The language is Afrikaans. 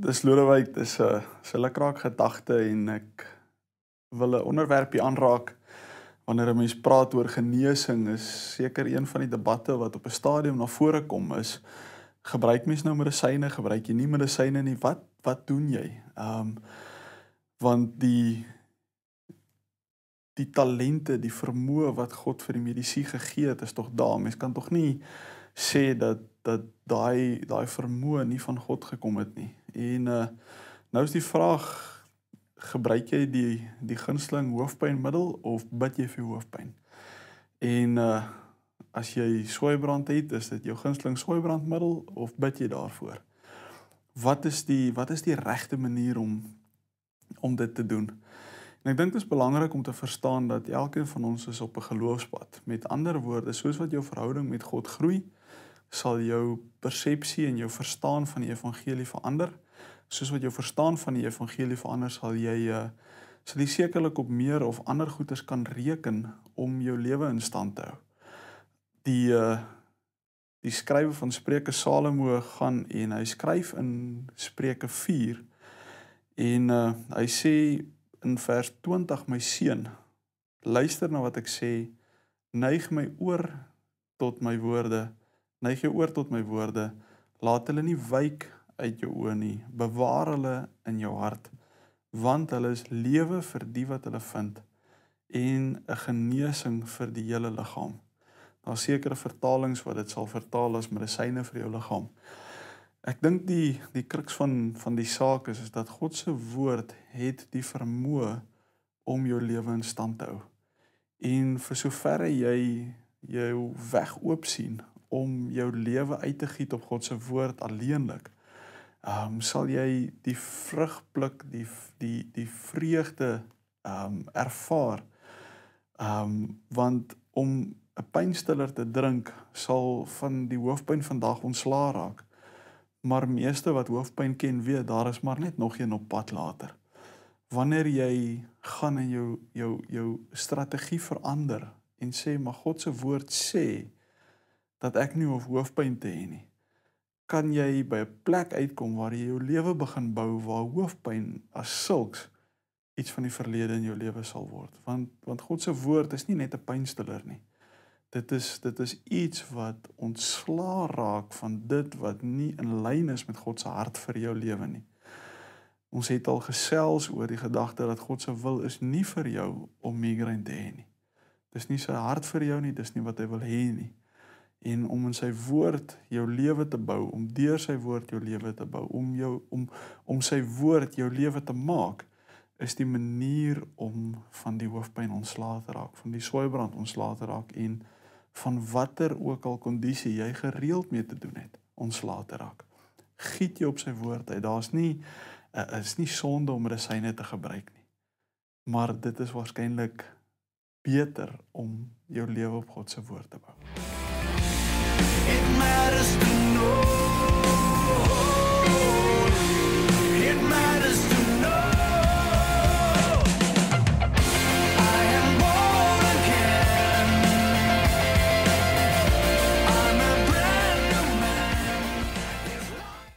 Dis Lodewijk, dis 'n lekker raak gedagte en ek wil 'n onderwerpie aanraak. Wanneer 'n mens praat oor genesing, is seker een van die debatte wat op 'n stadium na vore kom is, gebruik mens nou medisyne, gebruik jy nie medisyne nie, wat doen jy? Want die talente, die vermoë wat God vir die medisyne gegee het, is tog daar. Mens kan tog nie sê dat daai vermoë nie van God gekom het nie. En nou is die vraag, gebruik jy die gunsteling hoofpynmiddel of bid jy vir hoofpyn? En as jy sooibrand het, is dit jou gunsteling sooibrandmiddel of bid jy daarvoor? Wat is die regte manier om dit te doen? En ek dink dit is belangrik om te verstaan dat elkeen van ons is op 'n geloofspad. Met ander woorde, soos wat jou verhouding met God groei, sal jou persepsie en jou verstaan van die evangelie verander. Soos wat jou verstaan van die evangelie verander, sal jy sekerlik op meer of ander goeders kan reken om jou lewe in stand te hou. Die skrywer van Spreuke, Salomo, gaan en hy skryf in Spreuke 4 en hy sê in vers 20, my seun, luister na wat ek sê, neig jou oor tot my woorde, laat hulle nie wyk uit jou oë nie, bewaar hulle in jou hart, want hulle is lewe vir die wat hulle vind, en 'n genesing vir die hele liggaam. Daar is sekere vertalings wat dit sal vertaal as medisyne vir jou liggaam. Ek dink die kruks van die saak is dat God se woord het die vermoë om jou lewe in stand te hou. En vir soverre jy jou weg oop sien om jou lewe uit te giet op God se woord alleenlik, sal jy die vrug pluk, die vreugde ervaar. Want om 'n pynstiller te drink sal van die hoofpyn vandag ontslaa raak. Maar meeste wat hoofpyn ken weet, daar is maar net nog een op pad later. Wanneer jy gaan en jou strategie verander en sê, maar God se woord sê dat ek nie hoef hoofpyn te hê nie, kan jy by 'n plek uitkom waar jy jou lewe begin bou, waar hoofpyn as sulks iets van die verlede in jou lewe sal word. Want God se woord is nie net 'n pynstiller nie. Dit is iets wat ontslaa raak van dit wat nie in lyn is met God se hart vir jou lewe nie. Ons het al gesels oor die gedagte dat God se wil is nie vir jou om migraine te hê nie. Dis nie sy hart vir jou nie, dis nie wat hy wil hê nie. En om in sy woord jou lewe te bou, om deur sy woord jou lewe te bou, om sy woord jou lewe te maak, is die manier om van die hoofpyn ontslae te raak, van die sooibrand ontslae te raak en van watter ook al kondisie jy gereeld mee te doen het, ontslae te raak. Giet jy op sy woord uit. Is nie sonde om medisyne te gebruik nie. Maar dit is waarskynlik beter om jou lewe op God se woord te bou. It matters to know